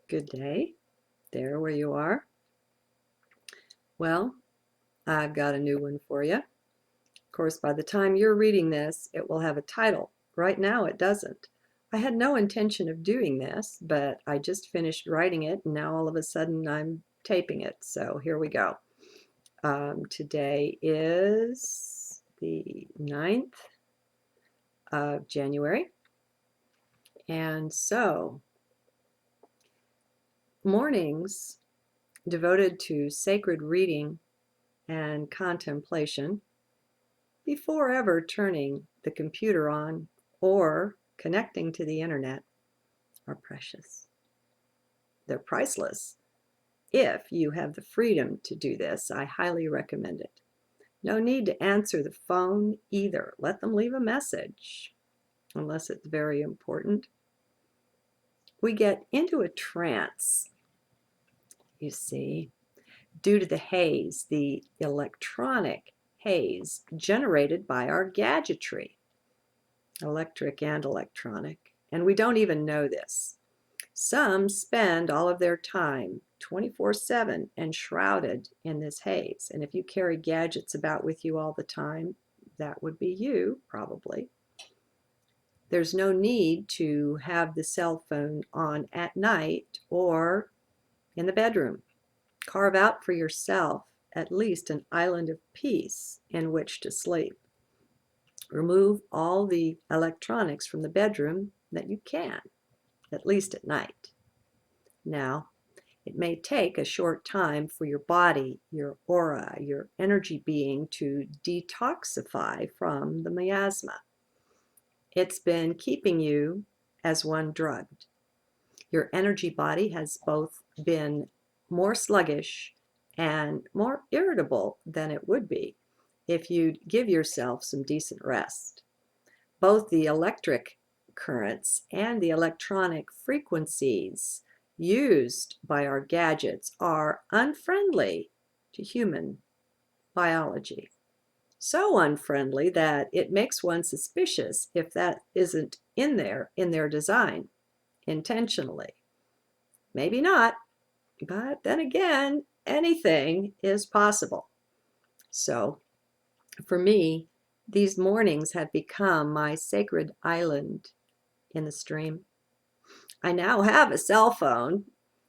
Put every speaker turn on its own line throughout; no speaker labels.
Good day, there where you are. Well, I've got a new one for you. Of course, by the time you're reading this, it will have a title. Right now, it doesn't. I had no intention of doing this, but I just finished writing it, and now all of a sudden I'm taping it. So here we go. Today is the 9th of January. And so, mornings devoted to sacred reading and contemplation before ever turning the computer on or connecting to the internet are precious. They're priceless. If you have the freedom to do this, I highly recommend it. No need to answer the phone either. Let them leave a message, unless it's very important. We get into a trance, you see, due to the haze, the electronic haze generated by our gadgetry, electric and electronic, and we don't even know this. Some spend all of their time 24/7 enshrouded in this haze, and if you carry gadgets about with you all the time, that would be you, probably. There's no need to have the cell phone on at night or in the bedroom. Carve out for yourself at least an island of peace in which to sleep. Remove all the electronics from the bedroom that you can, at least at night. Now, it may take a short time for your body, your aura, your energy being to detoxify from the miasma. It's been keeping you as one drugged. Your energy body has both been more sluggish and more irritable than it would be if you'd give yourself some decent rest. Both the electric currents and the electronic frequencies used by our gadgets are unfriendly to human biology. So unfriendly that it makes one suspicious if that isn't in their design, intentionally. Maybe not, but then again, anything is possible. So, for me, these mornings have become my sacred island in the stream. I now have a cell phone,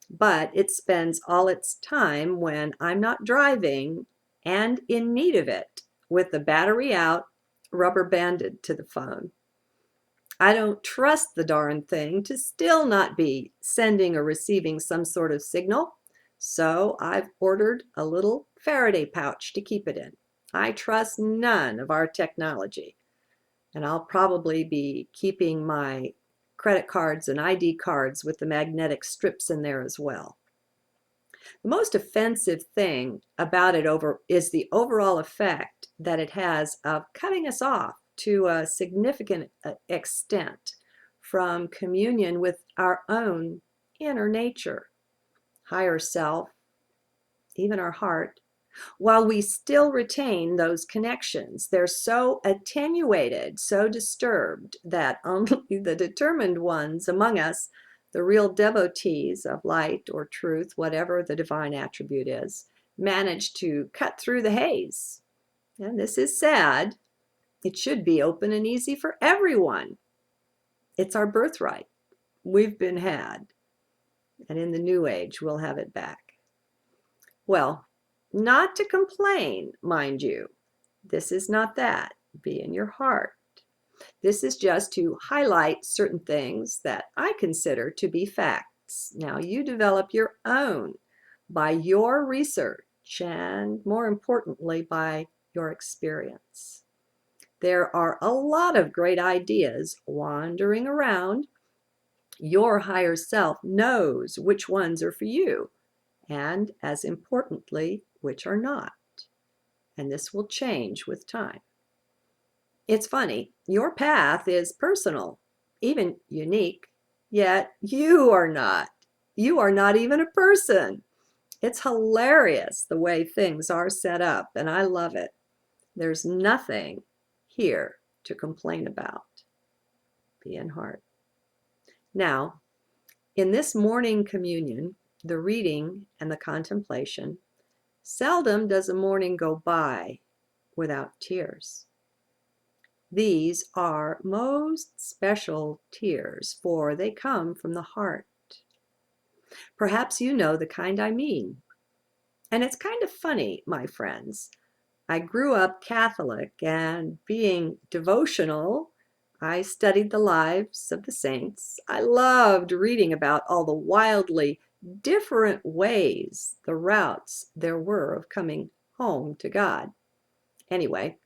but it spends all its time when I'm not driving and in need of it, with the battery out, rubber banded to the phone. I don't trust the darn thing to still not be sending or receiving some sort of signal, so I've ordered a little Faraday pouch to keep it in. I trust none of our technology, and I'll probably be keeping my credit cards and ID cards with the magnetic strips in there as well. The most offensive thing about it is the overall effect that it has of cutting us off to a significant extent from communion with our own inner nature, higher self, even our heart. While we still retain those connections, they're so attenuated, so disturbed, that only the determined ones among us, the real devotees of light or truth, whatever the divine attribute is, manage to cut through the haze. And this is sad. It should be open and easy for everyone. It's our birthright. We've been had. And in the new age, we'll have it back. Well, not to complain, mind you. This is not that. Be in your heart. This is just to highlight certain things that I consider to be facts. Now you develop your own by your research and, more importantly, by your experience. There are a lot of great ideas wandering around. Your higher self knows which ones are for you, and as importantly, which are not. And this will change with time. It's funny, your path is personal, even unique, yet you are not. You are not even a person. It's hilarious the way things are set up, and I love it. There's nothing here to complain about. Be in heart. Now, In this morning communion, the reading and the contemplation, seldom does a morning go by without tears. These are most special tears, for they come from the heart. Perhaps you know the kind I mean. And it's kind of funny, my friends. I grew up Catholic, and being devotional, I studied the lives of the saints. I loved reading about all the wildly different ways, the routes there were of coming home to God. Anyway,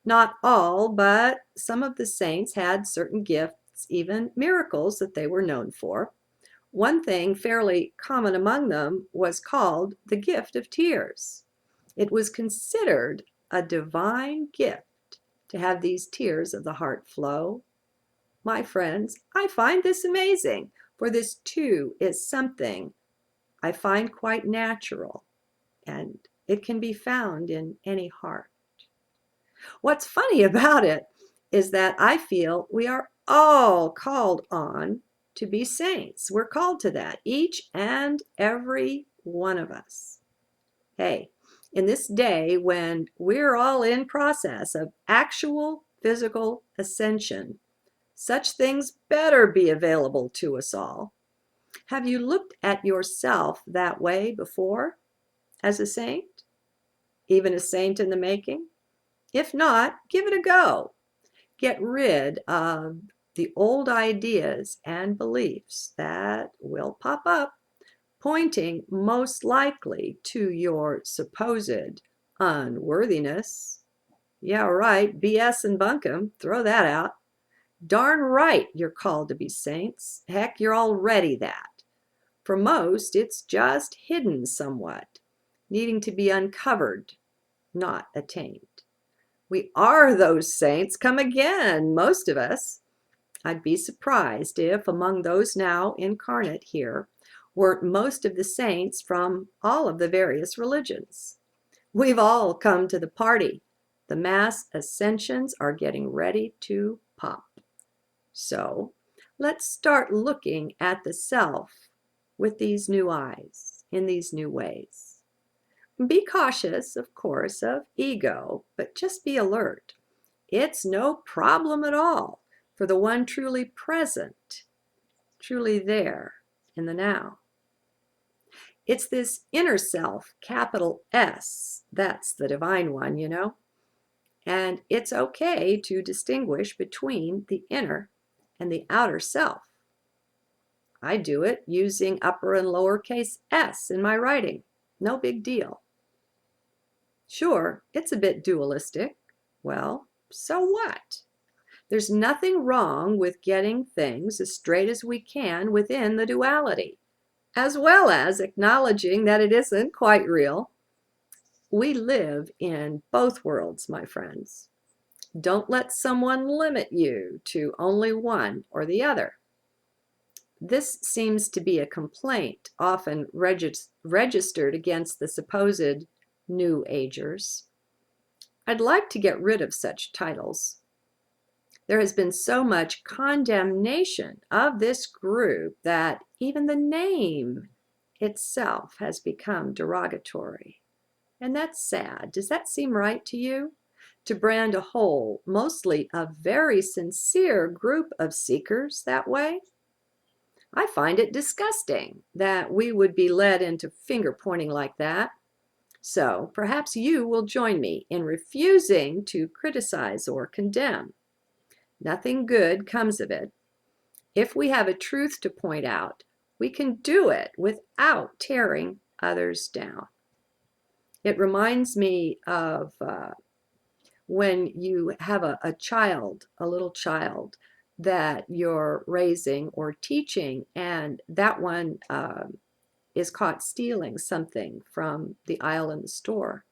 not all, but some of the saints had certain gifts, even miracles that they were known for. One thing fairly common among them was called the gift of tears. It was considered a divine gift to have these tears of the heart flow. My friends, I find this amazing, for this too is something I find quite natural, and it can be found in any heart. What's funny about it is that I feel we are all called on to be saints. We're called to that, each and every one of us. Hey, in this day when we're all in process of actual physical ascension, such things better be available to us all. Have you looked at yourself that way before as a saint? Even a saint in the making? If not, give it a go. Get rid of the old ideas and beliefs that will pop up, pointing most likely to your supposed unworthiness. Yeah, right, BS and bunkum, throw that out. Darn right you're called to be saints. Heck, you're already that. For most, it's just hidden somewhat, needing to be uncovered, not attained. We are those saints come again, most of us. I'd be surprised if among those now incarnate here weren't most of the saints from all of the various religions. We've all come to the party. The mass ascensions are getting ready to pop. So let's start looking at the self with these new eyes, in these new ways. Be cautious, of course, of ego, but just be alert. It's no problem at all for the one truly present, truly there in the now. It's this inner self, capital S, that's the divine one, you know. And it's okay to distinguish between the inner and the outer self. I do it using upper and lowercase s in my writing. No big deal. Sure, it's a bit dualistic. Well, so what? There's nothing wrong with getting things as straight as we can within the duality, as well as acknowledging that it isn't quite real. We live in both worlds, my friends. Don't let someone limit you to only one or the other. This seems to be a complaint often registered against the supposed New Agers. I'd like to get rid of such titles. There has been so much condemnation of this group that even the name itself has become derogatory. And that's sad. Does that seem right to you? To brand a whole, mostly a very sincere group of seekers that way? I find it disgusting that we would be led into finger pointing like that. So perhaps you will join me in refusing to criticize or condemn. Nothing good comes of it. If we have a truth to point out, we can do it without tearing others down. It reminds me of when you have a child, a little child that you're raising or teaching, and that one is caught stealing something from the aisle in the store.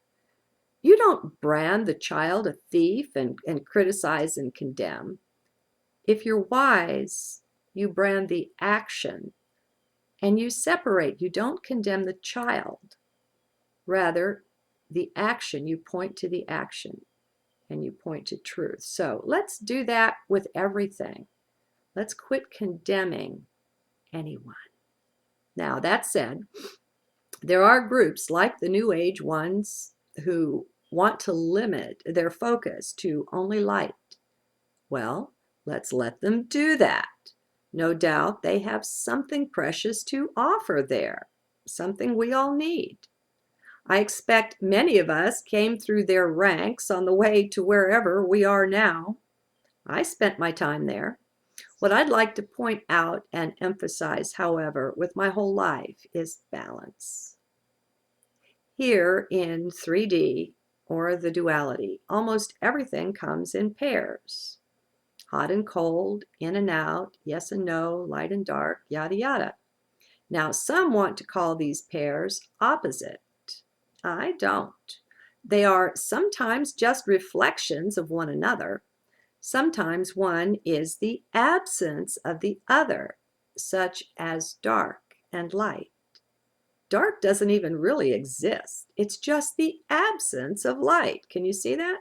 You don't brand the child a thief and criticize and condemn. If you're wise, you brand the action and you separate. You don't condemn the child. Rather, the action, you point to the action and you point to truth. So let's do that with everything. Let's quit condemning anyone. Now, that said, there are groups like the New Age ones who want to limit their focus to only light. Well, let's let them do that. No doubt they have something precious to offer there, something we all need. I expect many of us came through their ranks on the way to wherever we are now. I spent my time there. What I'd like to point out and emphasize, however, with my whole life is balance. Here in 3D, or the duality, almost everything comes in pairs. Hot and cold, in and out, yes and no, light and dark, yada yada. Now, some want to call these pairs opposite. I don't. They are sometimes just reflections of one another. Sometimes one is the absence of the other, such as dark and light. Dark doesn't even really exist. It's just the absence of light. Can you see that?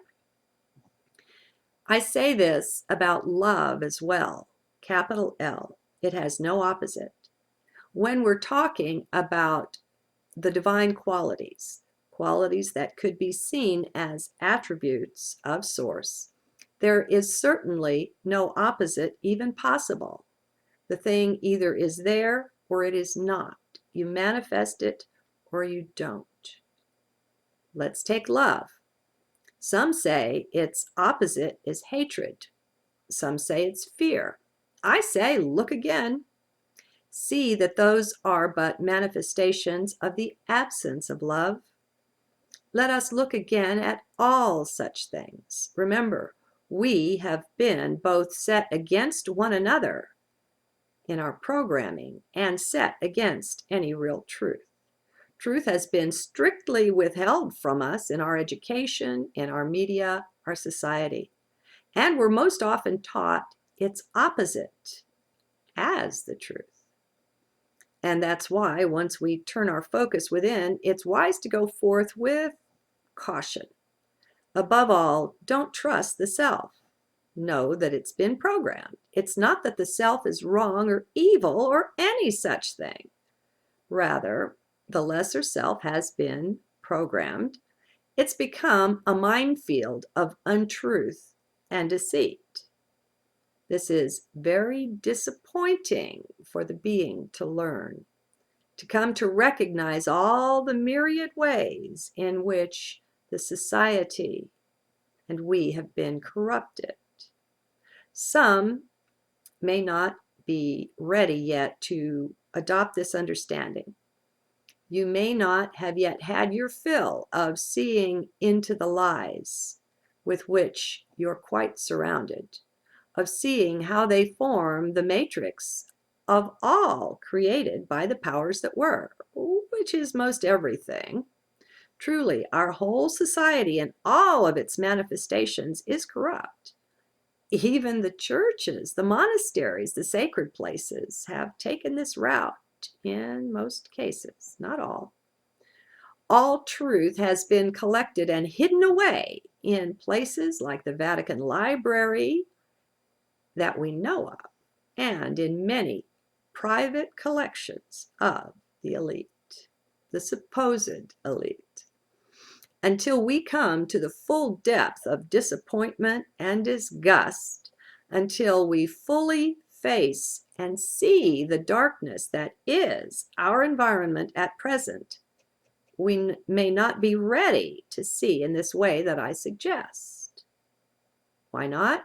I say this about love as well, capital L. It has no opposite. When we're talking about the divine qualities, qualities that could be seen as attributes of Source, there is certainly no opposite even possible. The thing either is there or it is not. You manifest it or you don't. Let's take love. Some say its opposite is hatred. Some say it's fear. I say, look again. See that those are but manifestations of the absence of love. Let us look again at all such things. Remember, we have been both set against one another in our programming and set against any real truth. Truth has been strictly withheld from us in our education, in our media, our society. And we're most often taught its opposite as the truth. And that's why once we turn our focus within, it's wise to go forth with caution. Above all, don't trust the self. Know that it's been programmed. It's not that the self is wrong or evil or any such thing. Rather, the lesser self has been programmed. It's become a minefield of untruth and deceit. This is very disappointing for the being to learn, to come to recognize all the myriad ways in which the society and we have been corrupted. Some may not be ready yet to adopt this understanding. You may not have yet had your fill of seeing into the lies with which you're quite surrounded, of seeing how they form the matrix of all created by the powers that were, which is most everything. Truly, our whole society and all of its manifestations is corrupt. Even the churches, the monasteries, the sacred places have taken this route in most cases, not all. All truth has been collected and hidden away in places like the Vatican Library that we know of, and in many private collections of the elite, the supposed elite. Until we come to the full depth of disappointment and disgust, until we fully face and see the darkness that is our environment at present, we may not be ready to see in this way that I suggest. Why not?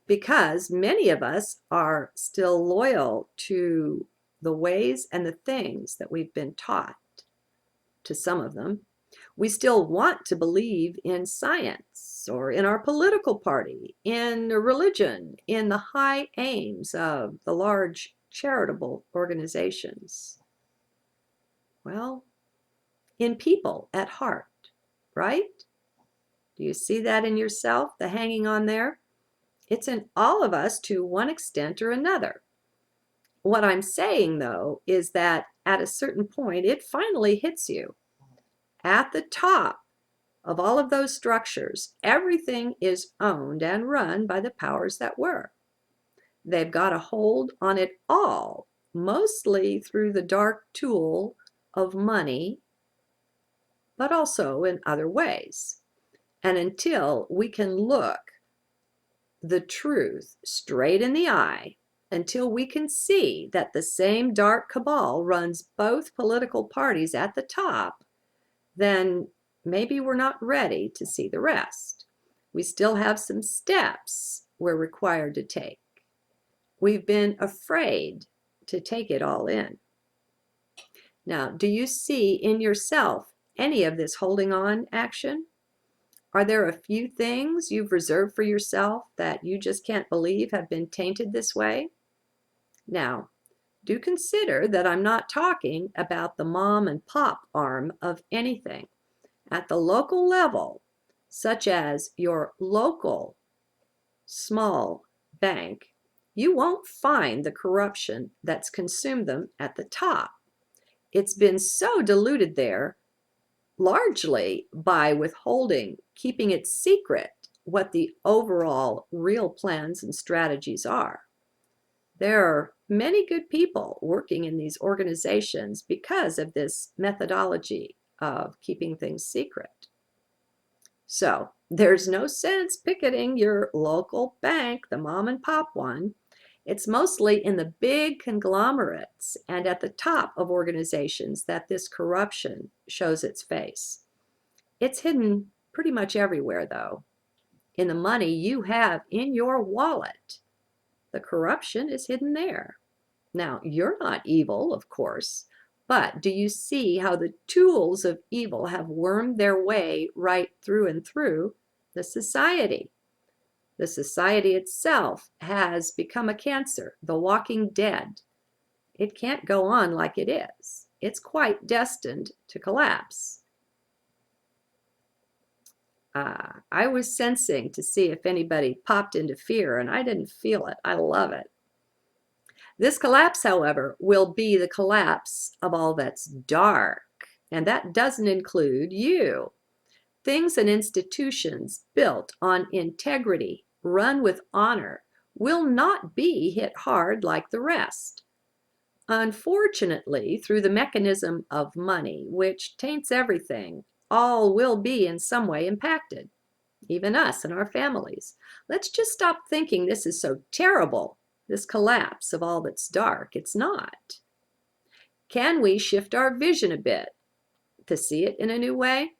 Because many of us are still loyal to the ways and the things that we've been taught, to some of them. We still want to believe in science or in our political party, in religion, in the high aims of the large charitable organizations. Well, in people at heart, right? Do you see that in yourself, the hanging on there? It's in all of us to one extent or another. What I'm saying, though, is that at a certain point, it finally hits you. At the top of all of those structures, everything is owned and run by the powers that were. They've got a hold on it all, mostly through the dark tool of money, but also in other ways. And until we can look the truth straight in the eye, until we can see that the same dark cabal runs both political parties at the top, then maybe we're not ready to see the rest. We still have some steps we're required to take. We've been afraid to take it all in. Now, do you see in yourself any of this holding on action? Are there a few things you've reserved for yourself that you just can't believe have been tainted this way? Now, do consider that I'm not talking about the mom and pop arm of anything. At the local level, such as your local small bank, you won't find the corruption that's consumed them at the top. It's been so diluted there, largely by withholding, keeping it secret what the overall real plans and strategies are. There are many good people working in these organizations because of this methodology of keeping things secret. So there's no sense picketing your local bank, the mom and pop one. It's mostly in the big conglomerates and at the top of organizations that this corruption shows its face. It's hidden pretty much everywhere, though. In the money you have in your wallet, the corruption is hidden there. Now, you're not evil, of course, but do you see how the tools of evil have wormed their way right through and through the society? The society itself has become a cancer, the walking dead. It can't go on like it is. It's quite destined to collapse. I was sensing to see if anybody popped into fear, and I didn't feel it. I love it. This collapse, however, will be the collapse of all that's dark, and that doesn't include you. Things and institutions built on integrity, run with honor, will not be hit hard like the rest. Unfortunately, through the mechanism of money, which taints everything, all will be in some way impacted, even us and our families. Let's just stop thinking this is so terrible, this collapse of all that's dark. It's not. Can we shift our vision a bit to see it in a new way?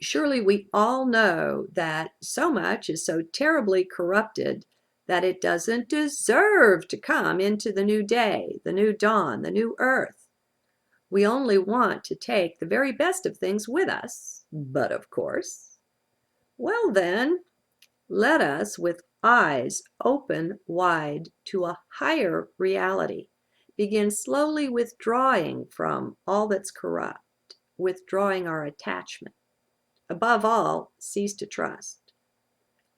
Surely we all know that so much is so terribly corrupted that it doesn't deserve to come into the new day, the new dawn, the new earth. We only want to take the very best of things with us, but of course. Well then, let us, with eyes open wide to a higher reality, begin slowly withdrawing from all that's corrupt, withdrawing our attachment. Above all, cease to trust.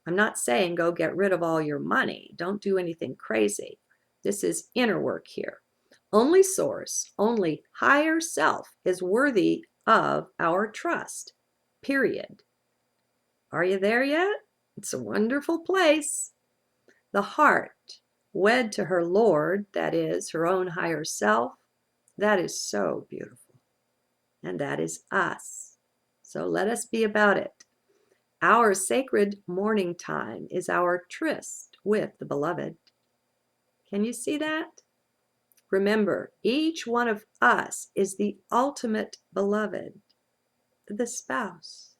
I'm not saying go get rid of all your money. Don't do anything crazy. This is inner work here. Only Source, only higher self is worthy of our trust, period. Are you there yet? It's a wonderful place. The heart, wed to her Lord, that is, her own higher self, that is so beautiful. And that is us. So let us be about it. Our sacred morning time is our tryst with the beloved. Can you see that? Remember, each one of us is the ultimate beloved, the spouse.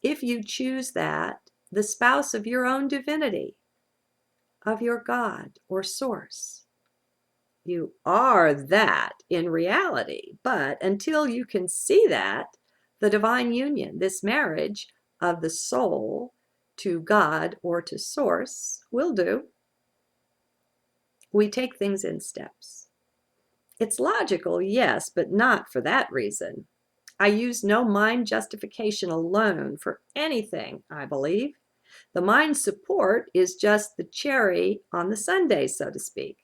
If you choose that, the spouse of your own divinity, of your God or source. You are that in reality, but until you can see that, the divine union, this marriage of the soul to God or to source, will do. We take things in steps. It's logical, yes, but not for that reason. I use no mind justification alone for anything, I believe. The mind support is just the cherry on the sundae, so to speak.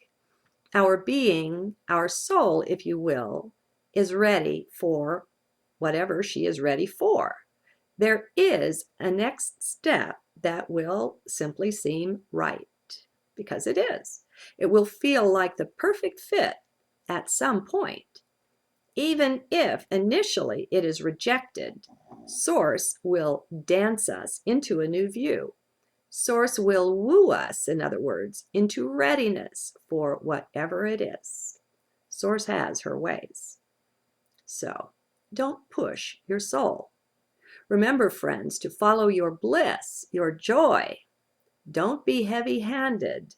Our being, our soul, if you will, is ready for whatever she is ready for. There is a next step that will simply seem right, because it is. It will feel like the perfect fit at some point. Even if initially it is rejected, Source will dance us into a new view. Source will woo us, in other words, into readiness for whatever it is. Source has her ways. So, don't push your soul. Remember, friends, to follow your bliss, your joy. Don't be heavy-handed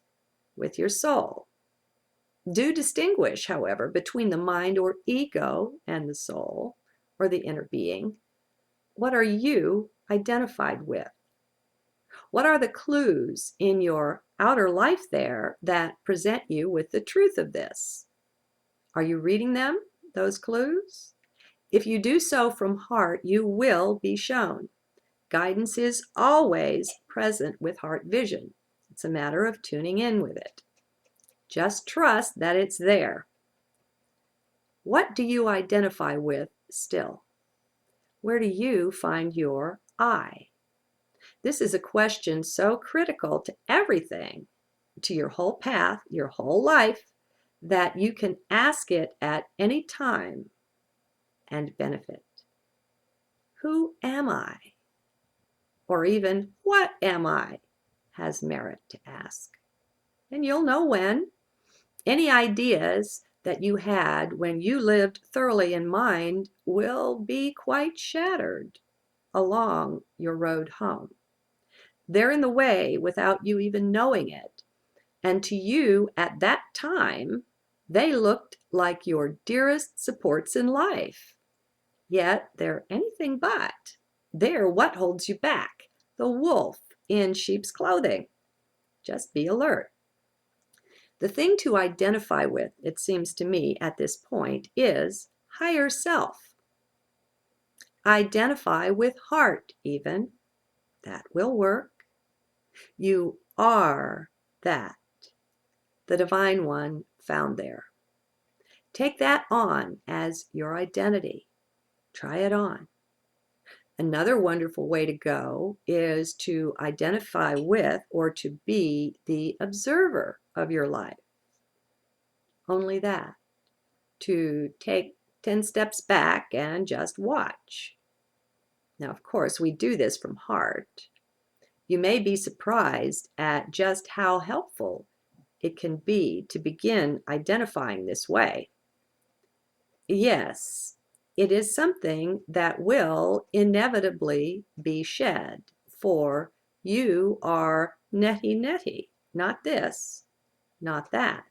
with your soul. Do distinguish, however, between the mind or ego and the soul, or the inner being. What are you identified with? What are the clues in your outer life there that present you with the truth of this? Are you reading them, those clues? If you do so from heart, you will be shown. Guidance is always present with heart vision. It's a matter of tuning in with it. Just trust that it's there. What do you identify with still? Where do you find your I? This is a question so critical to everything, to your whole path, your whole life, that you can ask it at any time and benefit. Who am I? Or even, what am I? Has merit to ask. And you'll know when. Any ideas that you had when you lived thoroughly in mind will be quite shattered along your road home. They're in the way without you even knowing it. And to you at that time, they looked like your dearest supports in life. Yet they're anything but. They're what holds you back, the wolf in sheep's clothing. Just be alert. The thing to identify with, it seems to me at this point, is higher self. Identify with heart even. That will work. You are that, the Divine One found there. Take that on as your identity. Try it on. Another wonderful way to go is to identify with or to be the observer of your life. Only that. To take 10 steps back and just watch. Now, of course, we do this from heart. You may be surprised at just how helpful it can be to begin identifying this way. Yes, it is something that will inevitably be shed, for you are netty, not this, not that.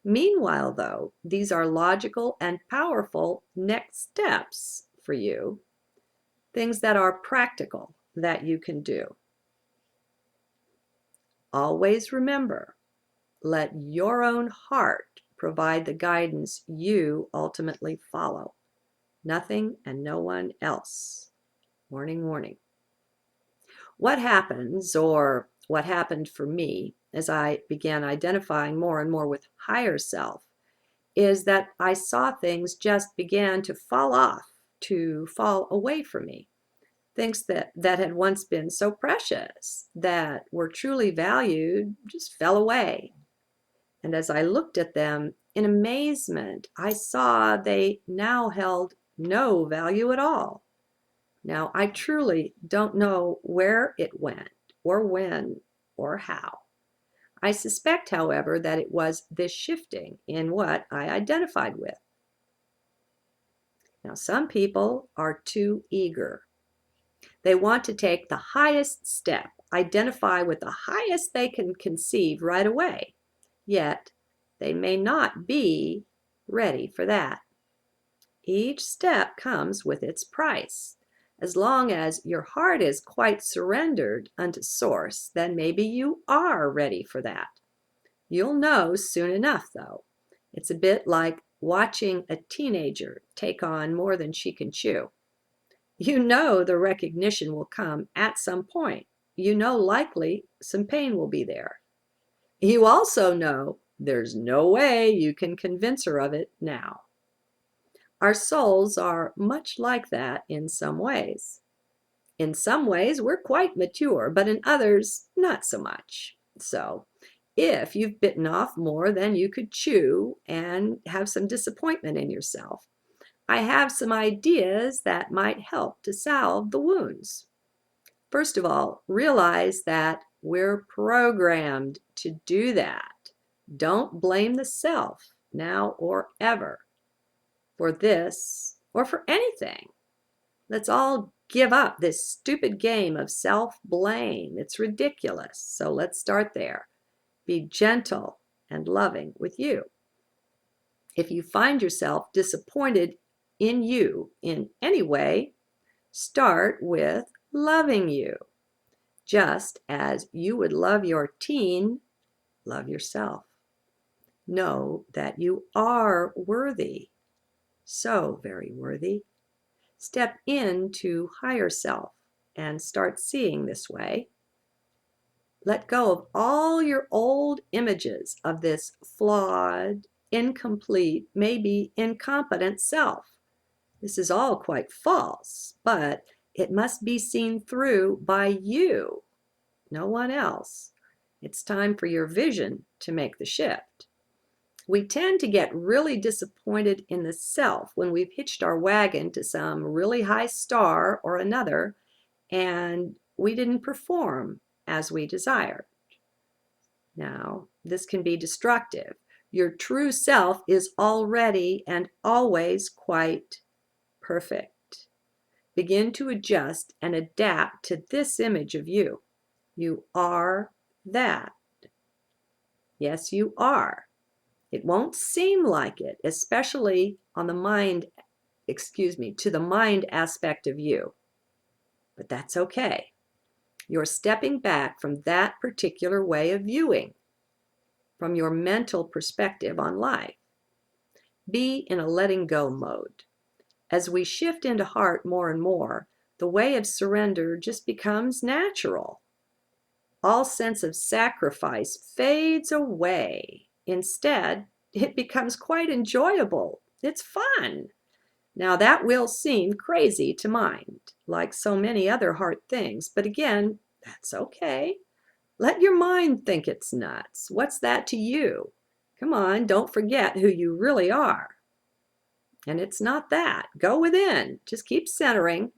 Meanwhile, though, these are logical and powerful next steps for you, things that are practical that you can do. Always remember, let your own heart provide the guidance you ultimately follow. Nothing and no one else. Warning, warning. What happens, or what happened for me as I began identifying more and more with higher self, is that I saw things just began to fall off, to fall away from me. Things that had once been so precious, that were truly valued, just fell away. And as I looked at them in amazement, I saw they now held no value at all. Now, I truly don't know where it went, or when, or how. I suspect, however, that it was this shifting in what I identified with. Now, some people are too eager. They want to take the highest step, identify with the highest they can conceive right away. Yet, they may not be ready for that. Each step comes with its price. As long as your heart is quite surrendered unto Source, then maybe you are ready for that. You'll know soon enough, though. It's a bit like watching a teenager take on more than she can chew. You know the recognition will come at some point. You know likely some pain will be there. You also know there's no way you can convince her of it now. Our souls are much like that in some ways. In some ways, we're quite mature, but in others, not so much. So, if you've bitten off more than you could chew and have some disappointment in yourself. I have some ideas that might help to salve the wounds. First of all, realize that we're programmed to do that. Don't blame the self now or ever for this or for anything. Let's all give up this stupid game of self-blame. It's ridiculous. So let's start there. Be gentle and loving with you. If you find yourself disappointed in you in any way, start with loving you. Just as you would love your teen, love yourself. Know that you are worthy, so very worthy. Step into higher self and start seeing this way. Let go of all your old images of this flawed, incomplete, maybe incompetent self. This is all quite false, but it must be seen through by you, no one else. It's time for your vision to make the shift. We tend to get really disappointed in the self when we've hitched our wagon to some really high star or another, and we didn't perform as we desired. Now, this can be destructive. Your true self is already and always quite perfect. Begin to adjust and adapt to this image of you. You are that. Yes, you are. It won't seem like it, especially on the mind, to the mind aspect of you. But that's okay. You're stepping back from that particular way of viewing, from your mental perspective on life. Be in a letting go mode. As we shift into heart more and more, the way of surrender just becomes natural. All sense of sacrifice fades away. Instead, it becomes quite enjoyable. It's fun. Now, that will seem crazy to mind, like so many other hard things, but again, that's okay. Let your mind think it's nuts. What's that to you? Come on, don't forget who you really are. And it's not that. Go within. Just keep centering.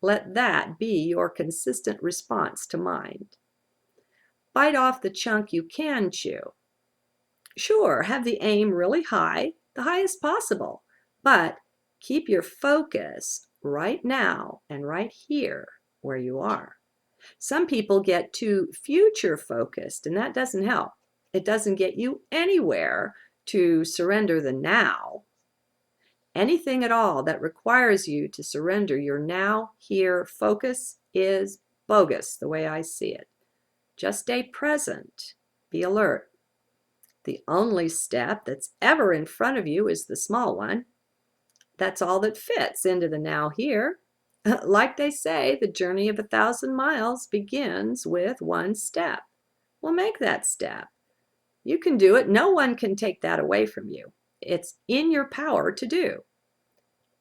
Let that be your consistent response to mind. Bite off the chunk you can chew. Sure, have the aim really high, the highest possible, but keep your focus right now and right here where you are. Some people get too future focused, and that doesn't help. It doesn't get you anywhere to surrender the now. Anything at all that requires you to surrender your now, here focus is bogus, the way I see it. Just stay present. Be alert. The only step that's ever in front of you is the small one. That's all that fits into the now here. Like they say, the journey of 1,000 miles begins with one step. Well, make that step. You can do it. No one can take that away from you. It's in your power to do.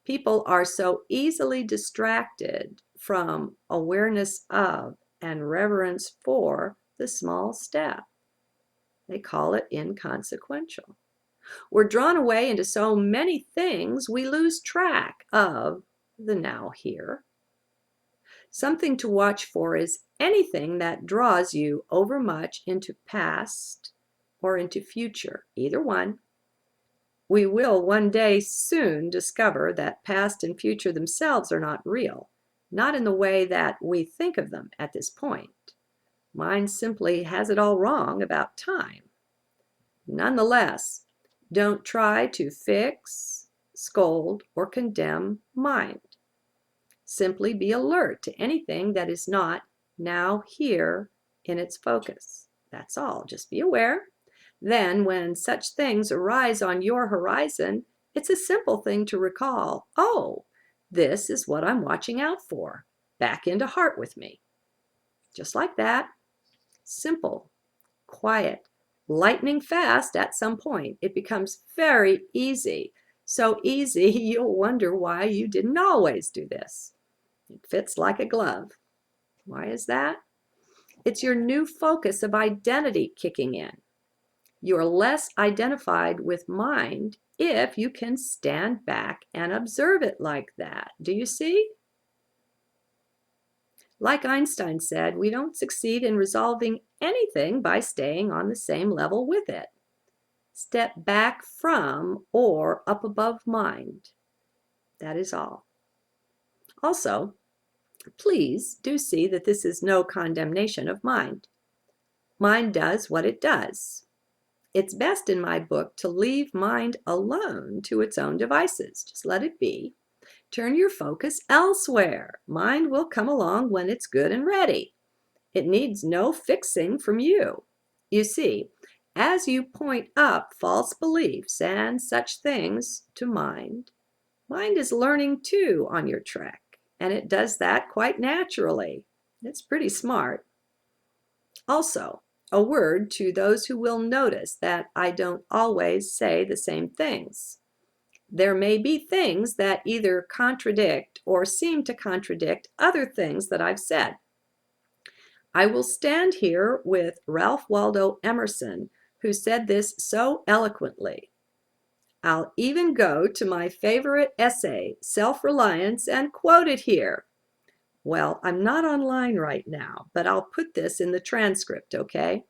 People are so easily distracted from awareness of and reverence for the small step. They call it inconsequential. We're drawn away into so many things, we lose track of the now here. Something to watch for is anything that draws you overmuch into past or into future, either one. We will one day soon discover that past and future themselves are not real, not in the way that we think of them at this point. Mind simply has it all wrong about time. Nonetheless, don't try to fix, scold, or condemn mind. Simply be alert to anything that is not now here in its focus. That's all. Just be aware. Then, when such things arise on your horizon, it's a simple thing to recall. Oh, this is what I'm watching out for. Back into heart with me. Just like that. Simple, quiet, lightning fast at some point. It becomes very easy. So easy, you'll wonder why you didn't always do this. It fits like a glove. Why is that? It's your new focus of identity kicking in. You're less identified with mind if you can stand back and observe it like that. Do you see? Like Einstein said, we don't succeed in resolving anything by staying on the same level with it. Step back from or up above mind. That is all. Also, please do see that this is no condemnation of mind. Mind does what it does. It's best in my book to leave mind alone to its own devices. Just let it be. Turn your focus elsewhere. Mind will come along when it's good and ready. It needs no fixing from you. You see, as you point up false beliefs and such things to mind, mind is learning too on your trek, and it does that quite naturally. It's pretty smart. Also, a word to those who will notice that I don't always say the same things. There may be things that either contradict or seem to contradict other things that I've said. I will stand here with Ralph Waldo Emerson, who said this so eloquently. I'll even go to my favorite essay, Self-Reliance, and quote it here. Well, I'm not online right now, but I'll put this in the transcript, okay?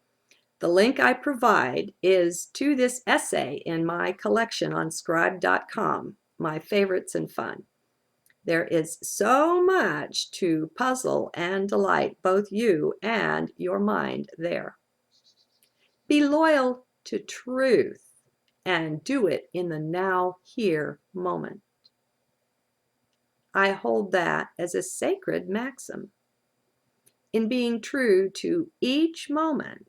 The link I provide is to this essay in my collection on scribe.com, my favorites and fun. There is so much to puzzle and delight both you and your mind there. Be loyal to truth and do it in the now, here moment. I hold that as a sacred maxim. In being true to each moment,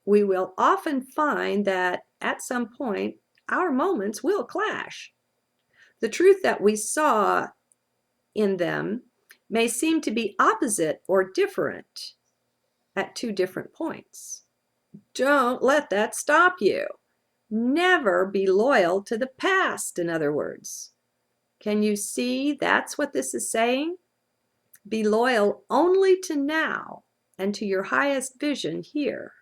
we will often find that at some point our moments will clash. The truth that we saw in them may seem to be opposite or different at two different points. Don't let that stop you. Never be loyal to the past, in other words. Can you see that's what this is saying? Be loyal only to now and to your highest vision here.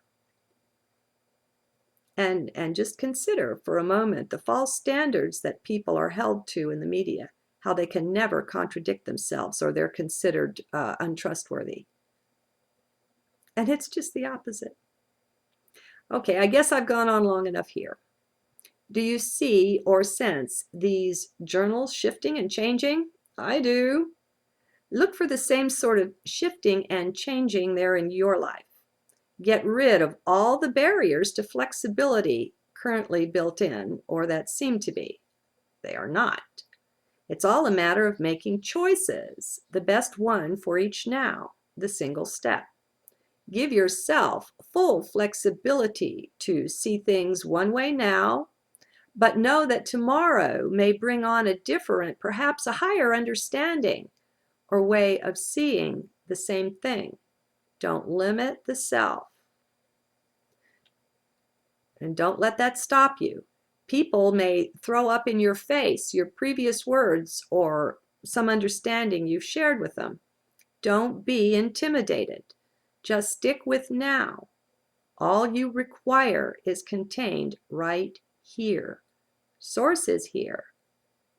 And just consider for a moment the false standards that people are held to in the media, how they can never contradict themselves or they're considered untrustworthy. And it's just the opposite. Okay, I guess I've gone on long enough here. Do you see or sense these journals shifting and changing? I do. Look for the same sort of shifting and changing there in your life. Get rid of all the barriers to flexibility currently built in or that seem to be. They are not. It's all a matter of making choices, the best one for each now, the single step. Give yourself full flexibility to see things one way now, but know that tomorrow may bring on a different, perhaps a higher understanding or way of seeing the same thing. Don't limit the self. And don't let that stop you. People may throw up in your face your previous words or some understanding you've shared with them. Don't be intimidated. Just stick with now. All you require is contained right here. Source is here.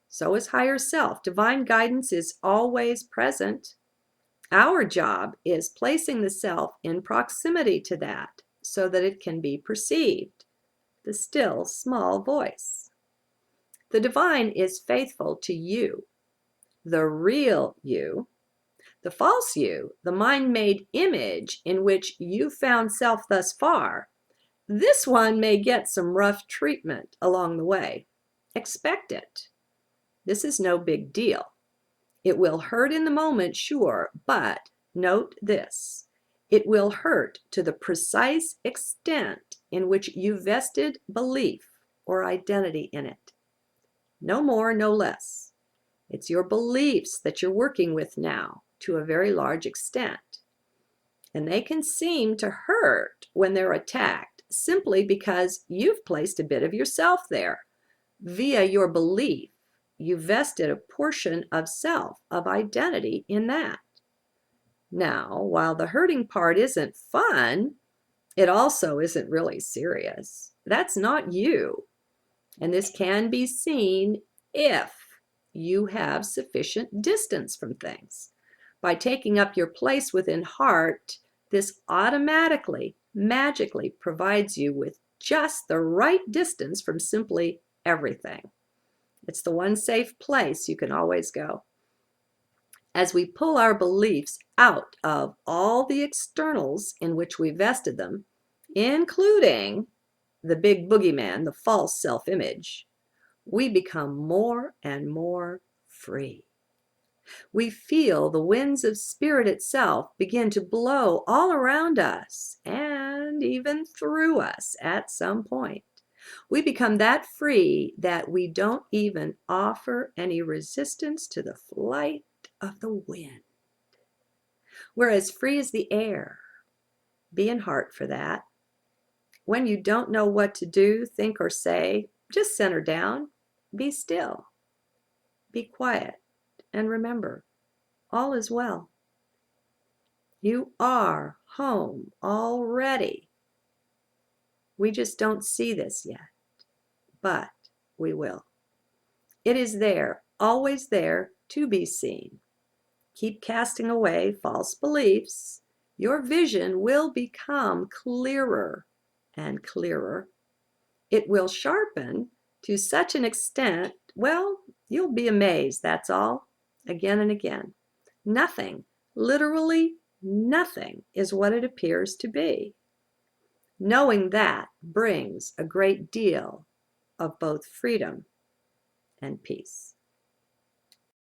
So is higher self. Divine guidance is always present. Our job is placing the self in proximity to that so that it can be perceived. The still small voice. The divine is faithful to you, the real you. The false you, the mind-made image in which you found self thus far, this one may get some rough treatment along the way. Expect it. This is no big deal. It will hurt in the moment, sure, but note this. It will hurt to the precise extent in which you vested belief or identity in it. No more, no less. It's your beliefs that you're working with now to a very large extent. And they can seem to hurt when they're attacked simply because you've placed a bit of yourself there. Via your belief, you vested a portion of self, of identity in that. Now, while the hurting part isn't fun, it also isn't really serious. That's not you. And this can be seen if you have sufficient distance from things. By taking up your place within heart, this automatically, magically provides you with just the right distance from simply everything. It's the one safe place you can always go. As we pull our beliefs out of all the externals in which we vested them, including the big boogeyman, the false self-image, we become more and more free. We feel the winds of spirit itself begin to blow all around us and even through us at some point. We become that free that we don't even offer any resistance to the flight of the wind. We're as free as the air. Be in heart for that. When you don't know what to do, think, or say, just center down, be still, be quiet, and remember, all is well. You are home already. We just don't see this yet, but we will. It is there, always there, to be seen. Keep casting away false beliefs. Your vision will become clearer and clearer. It will sharpen to such an extent, well, you'll be amazed, that's all, again and again. Nothing, literally nothing, is what it appears to be. Knowing that brings a great deal of both freedom and peace.